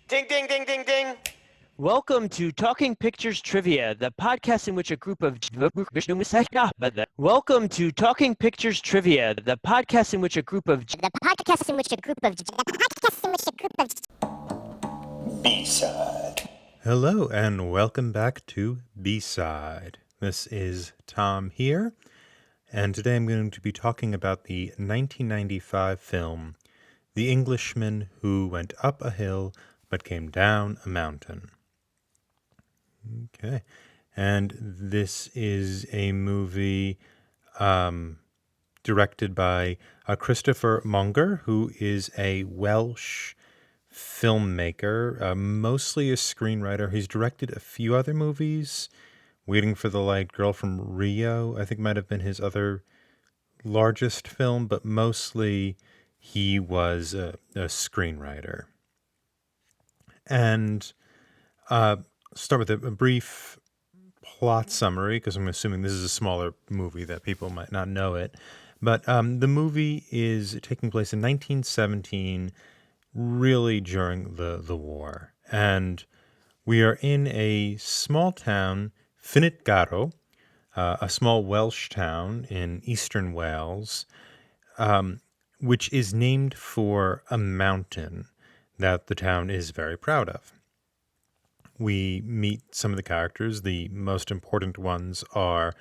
Ding, ding, ding, ding, ding. Welcome to Talking Pictures Trivia, the podcast in which a group of Welcome to Talking Pictures Trivia, the podcast in which a group of B-side. Hello and welcome back to B-side. This is Tom here, and today I'm going to be talking about the 1995 film The Englishman Who Went Up a Hill but Came Down a Mountain. Okay, and this is a movie directed by Christopher Monger, who is a Welsh filmmaker, mostly a screenwriter. He's directed a few other movies. Waiting for the Light, Girl from Rio, I think might have been his other largest film, but mostly he was a screenwriter. And start with a brief plot summary, because I'm assuming this is a smaller movie that people might not know it. But the movie is taking place in 1917, really during the war. And we are in a small town, Ffynitgaro, a small Welsh town in eastern Wales, which is named for a mountain that the town is very proud of. We meet some of the characters. The most important ones are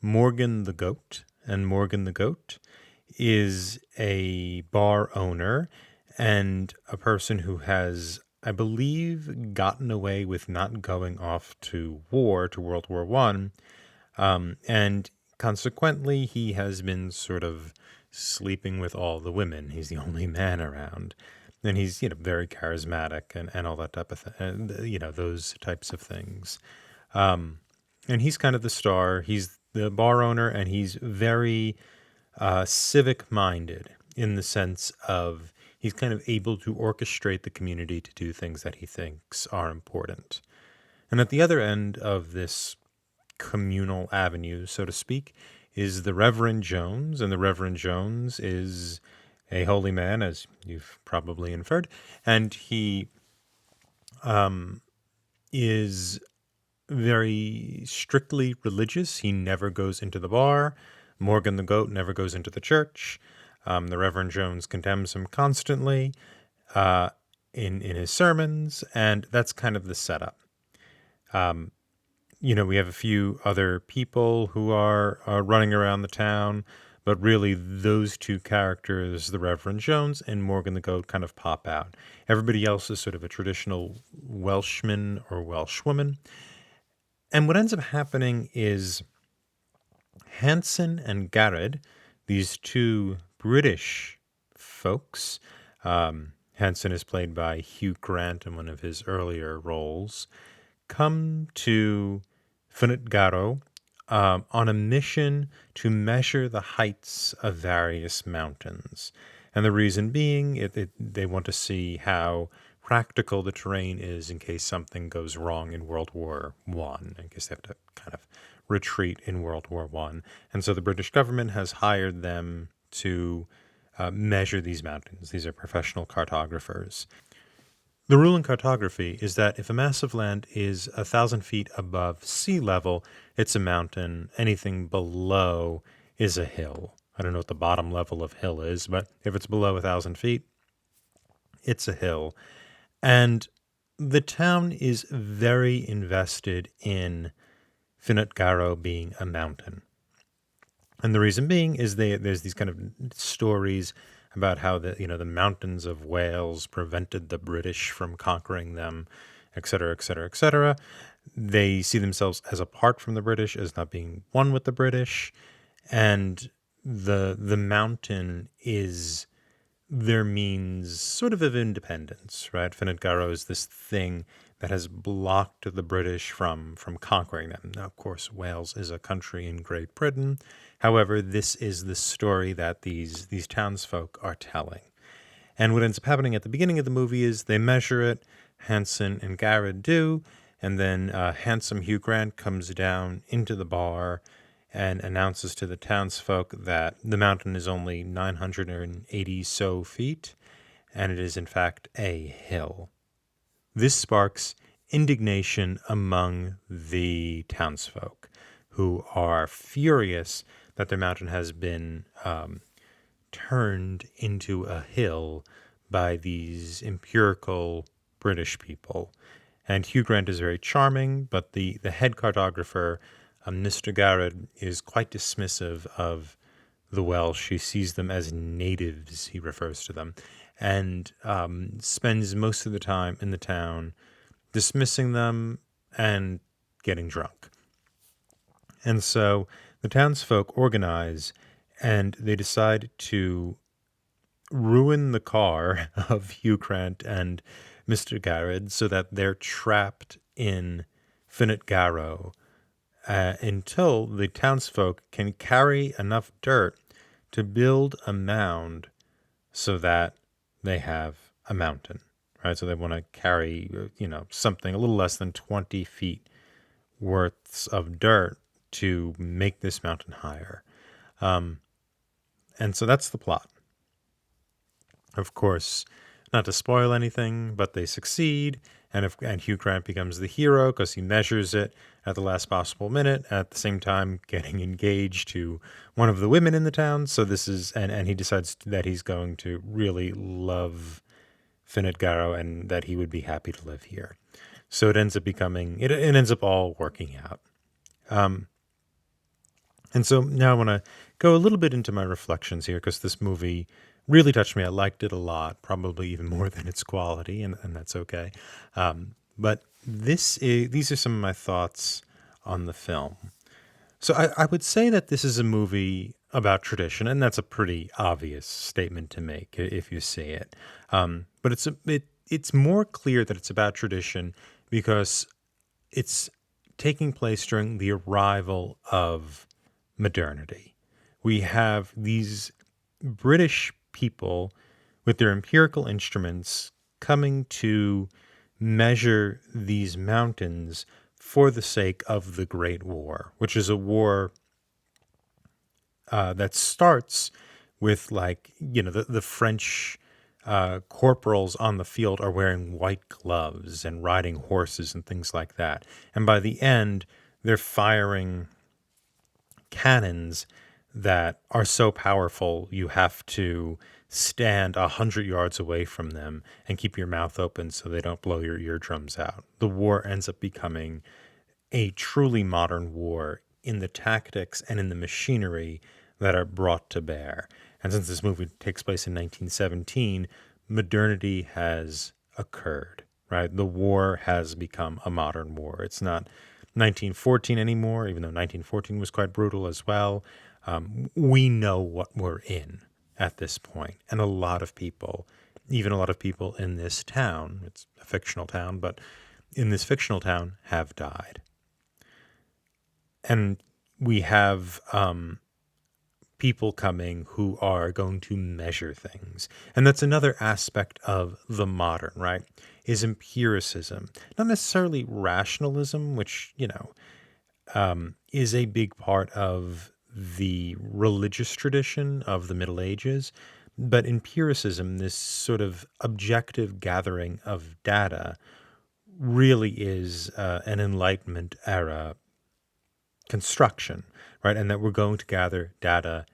Morgan the Goat, and Morgan the Goat is a bar owner and a person who has, I believe, gotten away with not going off to war, to World War I, and consequently he has been sort of sleeping with all the women. He's the only man around. And he's, very charismatic and all that type of thing, those types of things. And he's kind of the star. He's the bar owner, and he's very civic-minded in the sense of he's kind of able to orchestrate the community to do things that he thinks are important. And at the other end of this communal avenue, so to speak, is the Reverend Jones. And the Reverend Jones is a holy man, as you've probably inferred, and he is very strictly religious. He never goes into the bar. Morgan the Goat never goes into the church. The Reverend Jones condemns him constantly in his sermons, and that's kind of the setup. We have a few other people who are running around the town, but really those two characters, the Reverend Jones and Morgan the Goat, kind of pop out. Everybody else is sort of a traditional Welshman or Welshwoman. And what ends up happening is Hanson and Garrett, these two British folks, Hanson is played by Hugh Grant in one of his earlier roles, come to Ffynitgaro on a mission to measure the heights of various mountains. And the reason being, they want to see how practical the terrain is in case something goes wrong in World War I, in case they have to kind of retreat in World War I. And so the British government has hired them to measure these mountains. These are professional cartographers. The rule in cartography is that if a mass of land is 1,000 feet above sea level, it's a mountain. Anything below is a hill. I don't know what the bottom level of hill is, but if it's below 1,000 feet, it's a hill. And the town is very invested in Ffynitgaro being a mountain. And the reason being is there's these kind of stories about how the mountains of Wales prevented the British from conquering them, et cetera, et cetera, et cetera. They see themselves as apart from the British, as not being one with the British, and the mountain is their means sort of independence, right? Ffynitgaro is this thing that has blocked the British from conquering them. Now, of course, Wales is a country in Great Britain. However, this is the story that these townsfolk are telling. And what ends up happening at the beginning of the movie is they measure it, Hanson and Garrett do, and then handsome Hugh Grant comes down into the bar and announces to the townsfolk that the mountain is only 980 so feet, and it is in fact a hill. this sparks indignation among the townsfolk, who are furious that their mountain has been turned into a hill by these empirical British people. And Hugh Grant is very charming, but the head cartographer, Mr. Garrett, is quite dismissive of the Welsh. He sees them as natives, he refers to them, and spends most of the time in the town dismissing them and getting drunk. And so the townsfolk organize and they decide to ruin the car of Hugh Grant and Mr. Garrett so that they're trapped in Finnet Garrow until the townsfolk can carry enough dirt to build a mound so that they have a mountain, right? So they want to carry, something a little less than 20 feet worths of dirt to make this mountain higher. And so that's the plot. Of course, not to spoil anything, but they succeed, and Hugh Grant becomes the hero because he measures it at the last possible minute, at the same time getting engaged to one of the women in the town. So this is, and he decides that he's going to really love Finnet Garrow and that he would be happy to live here. So it ends up becoming, it ends up all working out. And so now I want to go a little bit into my reflections here because this movie really touched me. I liked it a lot, probably even more than its quality, and that's okay. But these are some of my thoughts on the film. So I would say that this is a movie about tradition, and that's a pretty obvious statement to make if you see it. But it's more clear that it's about tradition because it's taking place during the arrival of modernity. We have these British people with their empirical instruments coming to measure these mountains for the sake of the Great War, which is a war that starts with the French corporals on the field are wearing white gloves and riding horses and things like that. And by the end, they're firing cannons that are so powerful you have to stand 100 yards away from them and keep your mouth open so they don't blow your eardrums out. The war ends up becoming a truly modern war in the tactics and in the machinery that are brought to bear. And since this movie takes place in 1917, modernity has occurred, right? The war has become a modern war. It's not 1914 anymore, even though 1914 was quite brutal as well. We know what we're in at this point. And a lot of people, even a lot of people in this town, it's a fictional town, but in this fictional town have died. And we have people coming who are going to measure things. And that's another aspect of the modern, right? Is empiricism. Not necessarily rationalism, which, is a big part of the religious tradition of the Middle Ages. But empiricism, this sort of objective gathering of data, really is an Enlightenment era construction, right? And that we're going to gather data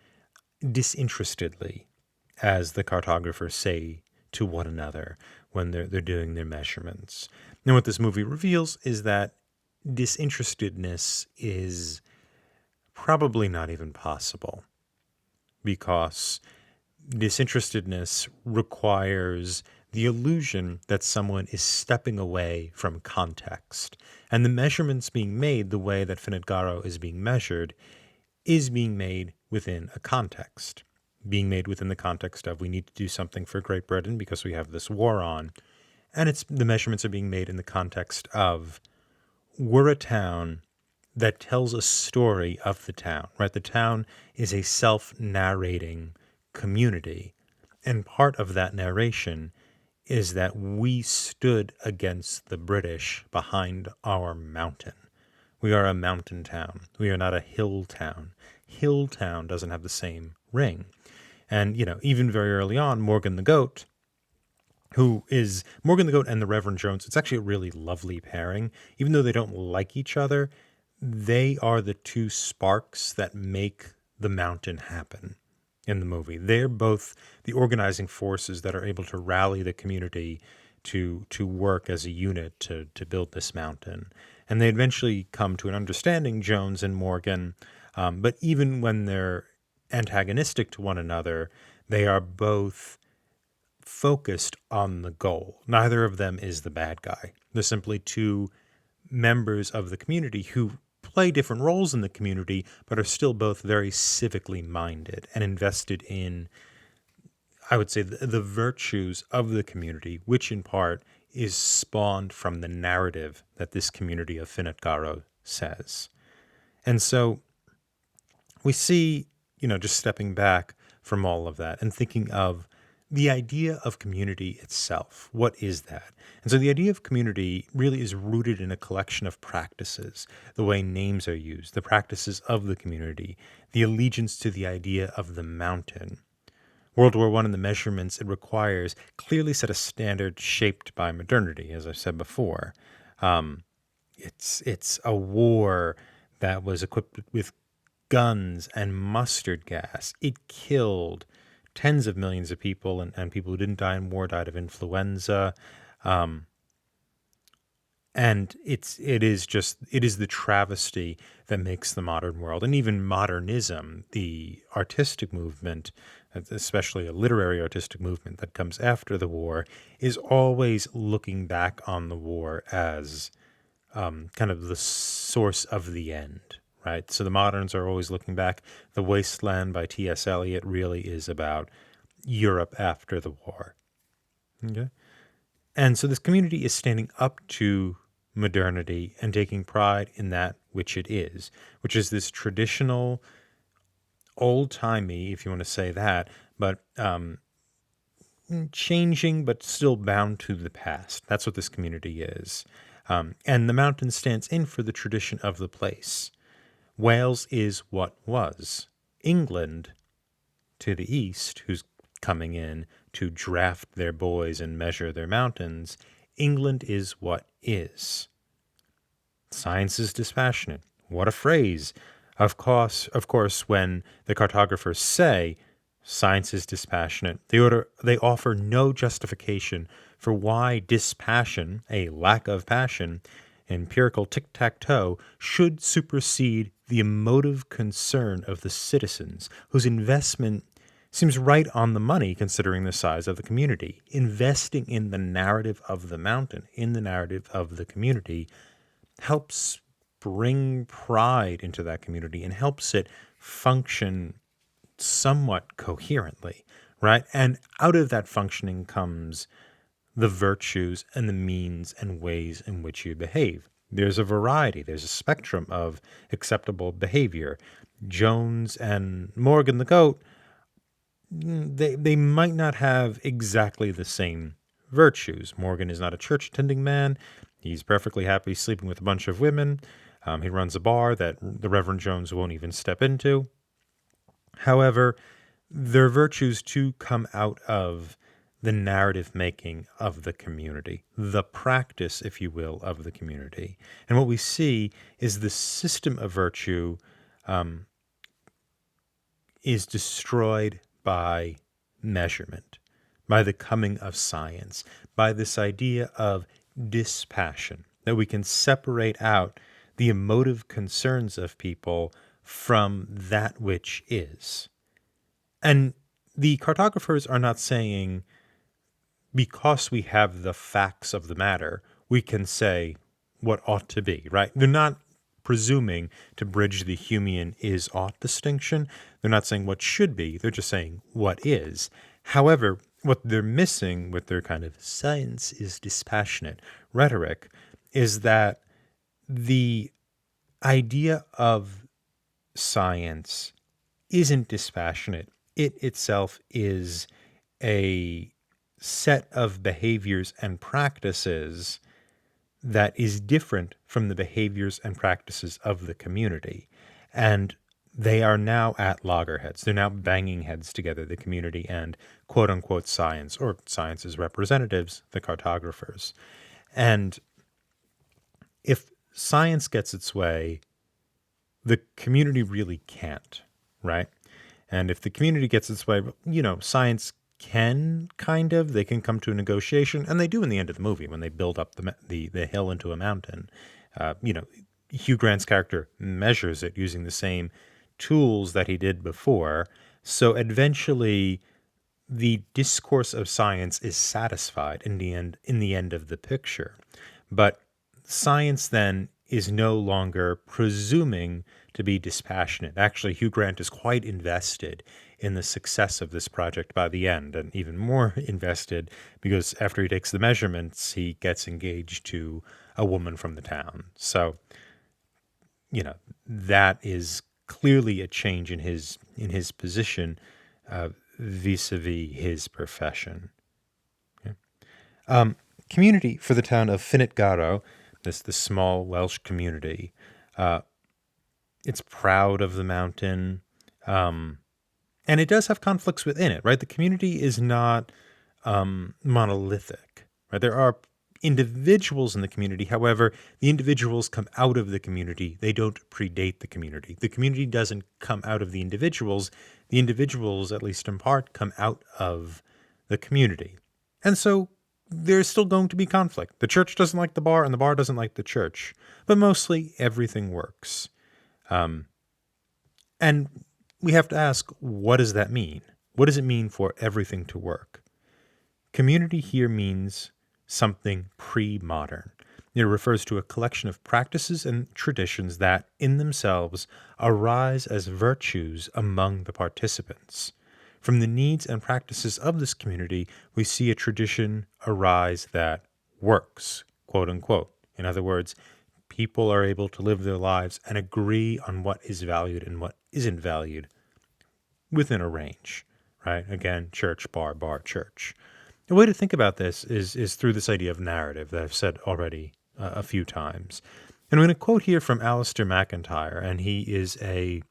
disinterestedly, as the cartographers say to one another when they're doing their measurements. And what this movie reveals is that disinterestedness is probably not even possible, because disinterestedness requires the illusion that someone is stepping away from context. And the measurements being made, the way that Finnet Garrow is being measured, is being made within a context. Being made within the context of we need to do something for Great Britain because we have this war on. And the measurements are being made in the context of we're a town that tells a story of the town, right? The town is a self-narrating community. And part of that narration is that we stood against the British behind our mountain. We are a mountain town. We are not a hill town. Hill town doesn't have the same ring. And, even very early on, Morgan the Goat who is Morgan the Goat and the Reverend Jones. It's actually a really lovely pairing. Even though they don't like each other, they are the two sparks that make the mountain happen in the movie. They're both the organizing forces that are able to rally the community to work as a unit to build this mountain. And they eventually come to an understanding, Jones and Morgan. But even when they're antagonistic to one another, they are both focused on the goal. Neither of them is the bad guy. They're simply two members of the community who play different roles in the community, but are still both very civically minded and invested in, I would say, the virtues of the community, which in part is spawned from the narrative that this community of Finetgaro says. And so we see, just stepping back from all of that and thinking of the idea of community itself. What is that? And so the idea of community really is rooted in a collection of practices, the way names are used, the practices of the community, the allegiance to the idea of the mountain. World War I and the measurements it requires clearly set a standard shaped by modernity, as I've said before. It's a war that was equipped with guns and mustard gas. It killed tens of millions of people, and people who didn't die in war died of influenza. And it is the travesty that makes the modern world, and even modernism, the artistic movement, especially a literary artistic movement that comes after the war, is always looking back on the war as kind of the source of the end, right? So the moderns are always looking back. The Wasteland by T.S. Eliot really is about Europe after the war. Okay? And so this community is standing up to modernity and taking pride in that which it is, which is this traditional, old-timey, if you want to say that, but changing but still bound to the past. That's what this community is. And the mountain stands in for the tradition of the place. Wales is what was. England, to the east, who's coming in to draft their boys and measure their mountains, England is what is. Science is dispassionate. What a phrase. Of course, when the cartographers say science is dispassionate, they offer no justification for why dispassion, a lack of passion, empirical tic-tac-toe, should supersede the emotive concern of the citizens, whose investment seems right on the money considering the size of the community. Investing in the narrative of the mountain, in the narrative of the community, helps bring pride into that community and helps it function somewhat coherently, right? And out of that functioning comes the virtues and the means and ways in which you behave. There's a variety, there's a spectrum of acceptable behavior. Jones and Morgan the Goat, they might not have exactly the same virtues. Morgan is not a church-attending man. He's perfectly happy sleeping with a bunch of women. He runs a bar that the Reverend Jones won't even step into. However, their virtues too come out of the narrative making of the community, the practice, if you will, of the community. And what we see is the system of virtue is destroyed by measurement, by the coming of science, by this idea of dispassion, that we can separate out the emotive concerns of people from that which is. And the cartographers are not saying, because we have the facts of the matter, we can say what ought to be, right? They're not presuming to bridge the Humean is-ought distinction. They're not saying what should be. They're just saying what is. However, what they're missing with their kind of science is dispassionate rhetoric is that the idea of science isn't dispassionate. It itself is a set of behaviors and practices that is different from the behaviors and practices of the community. And they are now at loggerheads. They're now banging heads together, the community and quote-unquote science, or science's representatives, the cartographers. And if science gets its way, the community really can't, right? And if the community gets its way, science can they can come to a negotiation, and they do in the end of the movie when they build up the hill into a mountain. Hugh Grant's character measures it using the same tools that he did before. So eventually, the discourse of science is satisfied in the end of the picture. But science then is no longer presuming to be dispassionate. Actually, Hugh Grant is quite invested in the success of this project by the end, and even more invested because after he takes the measurements, he gets engaged to a woman from the town. So, that is clearly a change in his position vis-a-vis his profession. Okay. Community for the town of Finnitgaro, this small Welsh community. It's proud of the mountain, and it does have conflicts within it, right? The community is not monolithic, right? There are individuals in the community. However, the individuals come out of the community. They don't predate the community. The community doesn't come out of the individuals. The individuals, at least in part, come out of the community. And so there's still going to be conflict. The church doesn't like the bar, and the bar doesn't like the church. But mostly everything works. And we have to ask, what does that mean? What does it mean for everything to work? Community here means something pre-modern. It refers to a collection of practices and traditions that, in themselves, arise as virtues among the participants. From the needs and practices of this community, we see a tradition arise that works, quote unquote. In other words, people are able to live their lives and agree on what is valued and what isn't valued within a range, right? Again, church, bar, church. The way to think about this is through this idea of narrative that I've said already a few times. And I'm going to quote here from Alistair MacIntyre, and he is a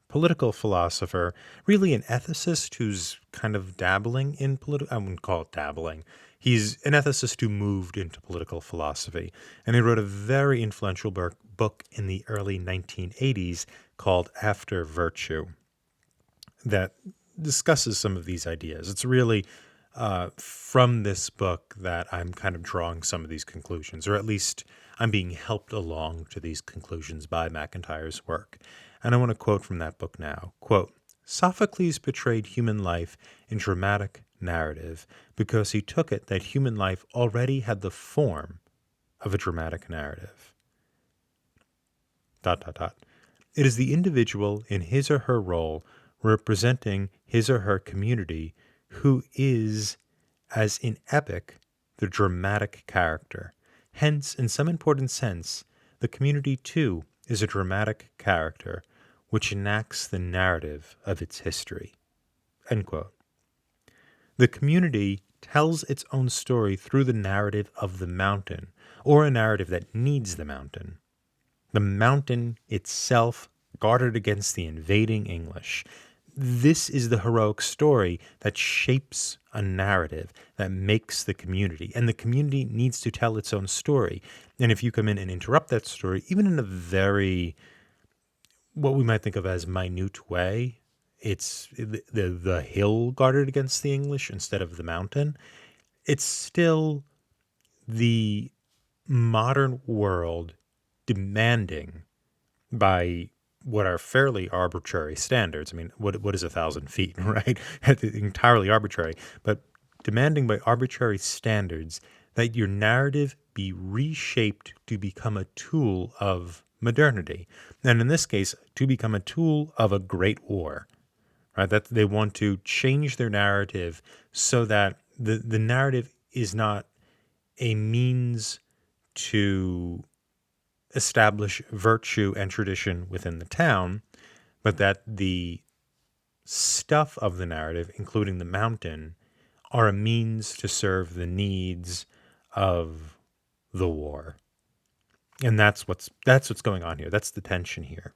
political philosopher, really an ethicist who's kind of dabbling in I wouldn't call it dabbling. He's an ethicist who moved into political philosophy, and he wrote a very influential book in the early 1980s called After Virtue that discusses some of these ideas. It's really from this book that I'm kind of drawing some of these conclusions, or at least I'm being helped along to these conclusions by MacIntyre's work. And I want to quote from that book now. Quote, Sophocles portrayed human life in dramatic narrative because he took it that human life already had the form of a dramatic narrative. ... It is the individual in his or her role representing his or her community who is, as in epic, the dramatic character. Hence, in some important sense, the community too is a dramatic character which enacts the narrative of its history. End quote. The community tells its own story through the narrative of the mountain, or a narrative that needs the mountain. The mountain itself guarded against the invading English. This is the heroic story that shapes a narrative that makes the community. And the community needs to tell its own story. And if you come in and interrupt that story, even in a very, what we might think of as minute way, it's the hill guarded against the English instead of the mountain, it's still the modern world demanding by what are fairly arbitrary standards. I mean, what is 1,000 feet, right? Entirely arbitrary, but demanding by arbitrary standards that your narrative be reshaped to become a tool of modernity. And in this case, to become a tool of a great war, right? That they want to change their narrative so that the narrative is not a means to establish virtue and tradition within the town, but that the stuff of the narrative, including the mountain, are a means to serve the needs of the war. And that's what's going on here. That's the tension here.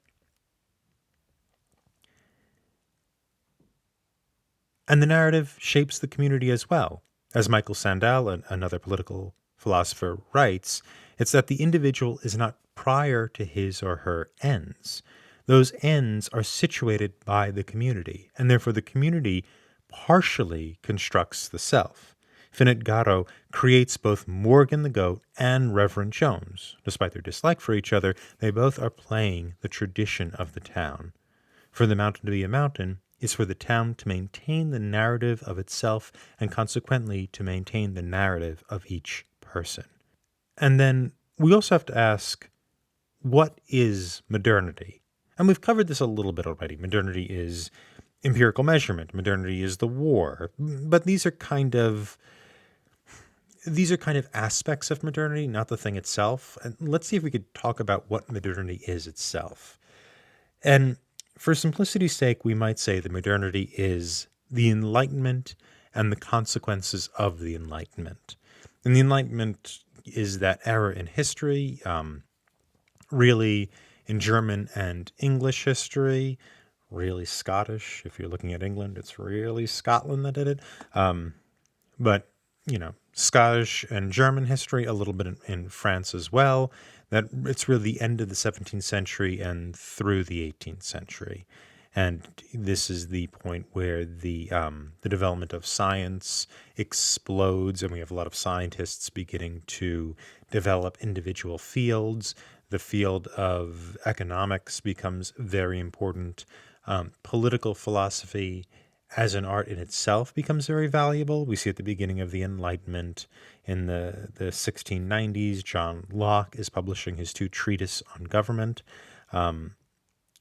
And the narrative shapes the community as well. As Michael Sandel, another political philosopher, writes, it's that the individual is not prior to his or her ends. Those ends are situated by the community, and therefore the community partially constructs the self. Finitgaro creates both Morgan the Goat and Reverend Jones. Despite their dislike for each other, they both are playing the tradition of the town. For the mountain to be a mountain is for the town to maintain the narrative of itself and consequently to maintain the narrative of each person. And then we also have to ask, what is modernity? And we've covered this a little bit already. Modernity is empirical measurement. Modernity is the war. But these are kind of aspects of modernity, not the thing itself. And let's see if we could talk about what modernity is itself. And for simplicity's sake, we might say that modernity is the Enlightenment and the consequences of the Enlightenment. And the Enlightenment is that era in history, really in German and English history, really Scottish. If you're looking at England, it's really Scotland that did it. But, Scottish and German history, a little bit in France as well, that it's really the end of the 17th century and through the 18th century. And this is the point where the development of science explodes, and we have a lot of scientists beginning to develop individual fields. The field of economics becomes very important. Political philosophy as an art in itself becomes very valuable. We see at the beginning of the Enlightenment in the 1690s, John Locke is publishing his 2 treatises on government.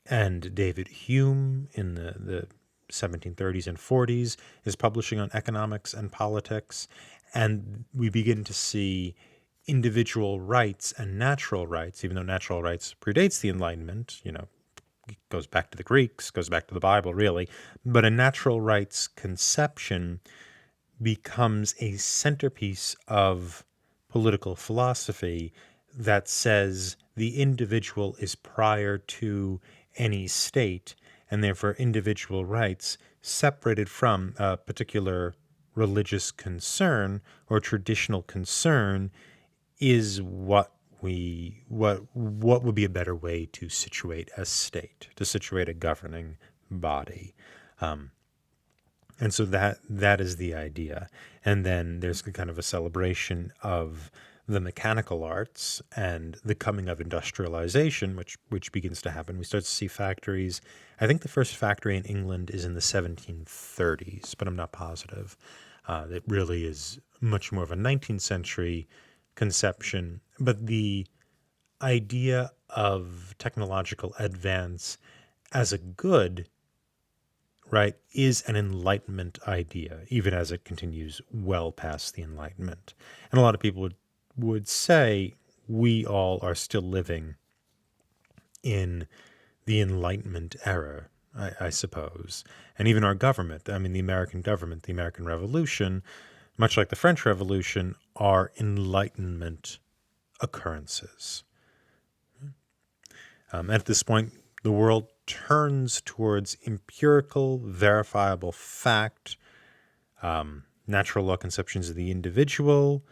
And David Hume in the 1730s and 40s is publishing on economics and politics. And we begin to see individual rights and natural rights, even though natural rights predates the Enlightenment, goes back to the Greeks, goes back to the Bible, really. But a natural rights conception becomes a centerpiece of political philosophy that says the individual is prior to any state, and therefore individual rights separated from a particular religious concern or traditional concern is what would be a better way to situate a state, to situate a governing body. And so that is the idea. And then there's kind of a celebration of the mechanical arts and the coming of industrialization, which begins to happen. We start to see factories. I think the first factory in England is in the 1730s, but I'm not positive. It really is much more of a 19th century conception. But the idea of technological advance as a good, right, is an Enlightenment idea, even as it continues well past the Enlightenment. And a lot of people would say we all are still living in the Enlightenment era, I suppose. And even our government, the American government, the American Revolution, much like the French Revolution, are Enlightenment occurrences. At this point, the world turns towards empirical, verifiable fact, natural law conceptions of the individual,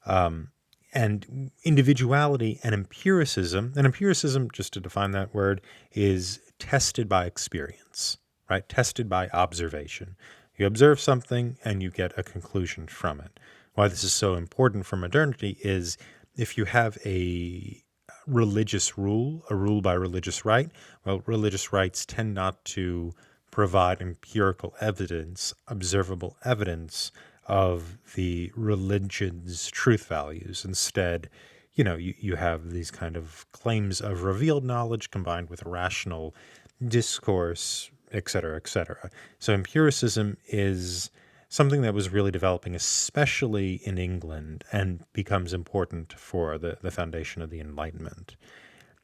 and individuality and empiricism. And empiricism, just to define that word, is tested by experience, right? Tested by observation. You observe something and you get a conclusion from it. Why this is so important for modernity is if you have a religious rule, a rule by religious right, well, religious rights tend not to provide empirical evidence, observable evidence of the religion's truth values. Instead, you have these kind of claims of revealed knowledge combined with rational discourse, et cetera, et cetera. So empiricism is something that was really developing, especially in England, and becomes important for the foundation of the Enlightenment.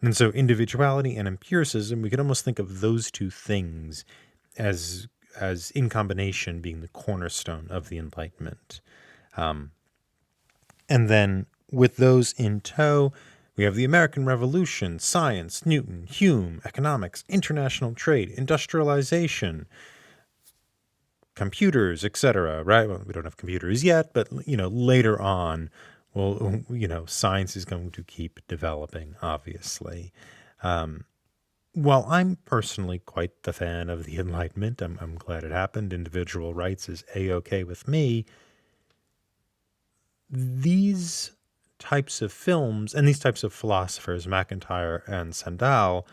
And so individuality and empiricism, we could almost think of those two things as in combination being the cornerstone of the Enlightenment. And then with those in tow, we have the American Revolution, science, Newton, Hume, economics, international trade, industrialization. computers, etc., right? Well, we don't have computers yet, but, later on, well, science is going to keep developing, obviously. While I'm personally quite the fan of the Enlightenment, I'm glad it happened. Individual rights is A-OK with me. These types of films and these types of philosophers, MacIntyre and Sandel,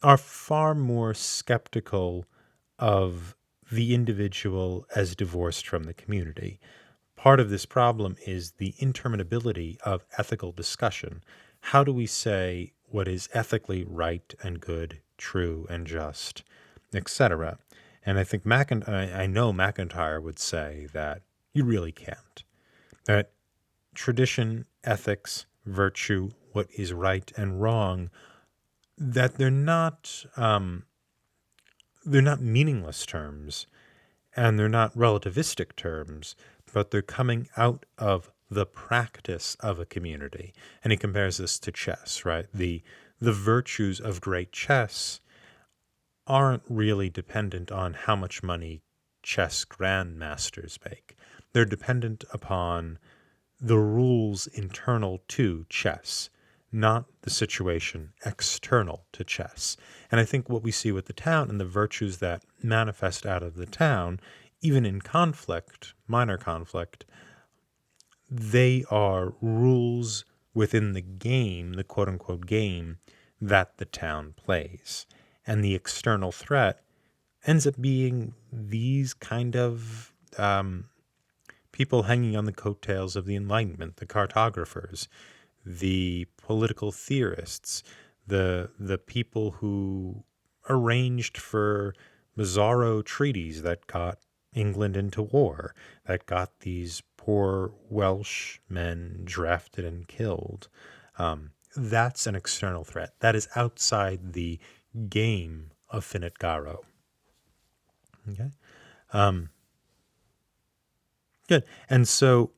are far more skeptical of the individual as divorced from the community. Part of this problem is the interminability of ethical discussion. How do we say what is ethically right and good, true and just, etc.? And I think I know MacIntyre would say that you really can't. That tradition, ethics, virtue, what is right and wrong, that they're not meaningless terms, and they're not relativistic terms, but they're coming out of the practice of a community. And he compares this to chess, right? The virtues of great chess aren't really dependent on how much money chess grandmasters make. They're dependent upon the rules internal to chess, not the situation external to chess. And I think what we see with the town and the virtues that manifest out of the town, even in conflict, minor conflict, they are rules within the game, the quote unquote game, that the town plays. And the external threat ends up being these kind of people hanging on the coattails of the Enlightenment, the cartographers, the political theorists, the people who arranged for bizarro treaties that got England into war, that got these poor Welsh men drafted and killed. That's an external threat. That is outside the game of Finit Garo. Okay. Good. And so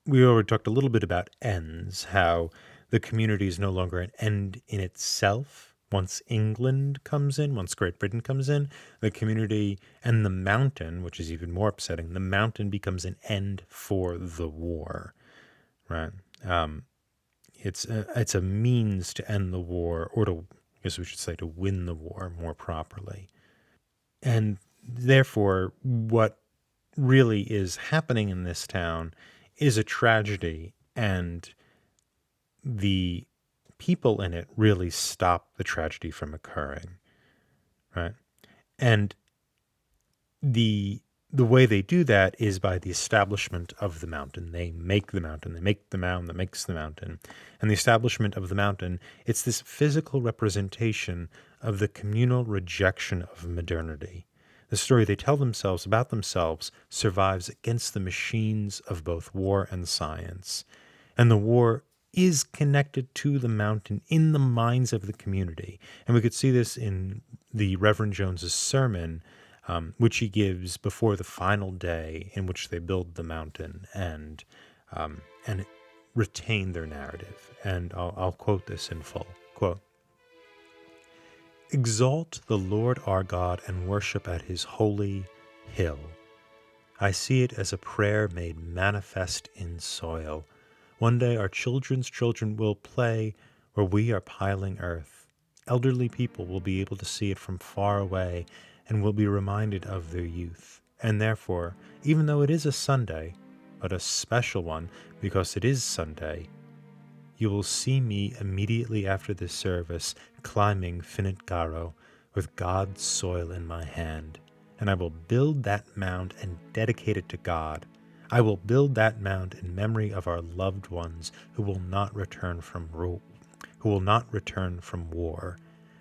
we already talked a little bit about ends, how the community is no longer an end in itself. Once England comes in, once Great Britain comes in, the community and the mountain, which is even more upsetting, the mountain becomes an end for the war, right? It's a means to end the war, or to, I guess we should say, to win the war more properly. And therefore, what really is happening in this town is a tragedy, and the people in it really stop the tragedy from occurring, right? And the way they do that is by the establishment of the mountain. They make the mountain, they make the mound that makes the mountain. And the establishment of the mountain, it's this physical representation of the communal rejection of modernity. The story they tell themselves about themselves survives against the machines of both war and science. And the war is connected to the mountain in the minds of the community. And we could see this in the Reverend Jones's sermon, which he gives before the final day in which they build the mountain and retain their narrative. And I'll quote this in full. Quote, "Exalt the Lord our God and worship at his holy hill. I see it as a prayer made manifest in soil. One day our children's children will play where we are piling earth. Elderly people will be able to see it from far away and will be reminded of their youth. And therefore, even though it is a Sunday, but a special one because it is Sunday, you will see me immediately after this service climbing Finit Garo with God's soil in my hand, and I will build that mound and dedicate it to God. I will build that mound in memory of our loved ones who will not return from war,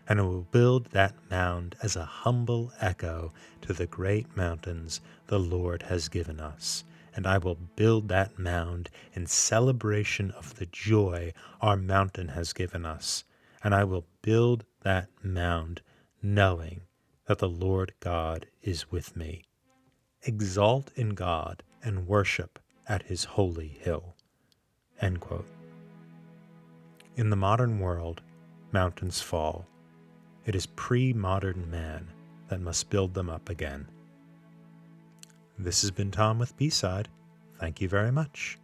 and I will build that mound as a humble echo to the great mountains the Lord has given us. And I will build that mound in celebration of the joy our mountain has given us. And I will build that mound knowing that the Lord God is with me. Exalt in God and worship at his holy hill." End quote. In the modern world, mountains fall. It is pre-modern man that must build them up again. This has been Tom with B-Side. Thank you very much.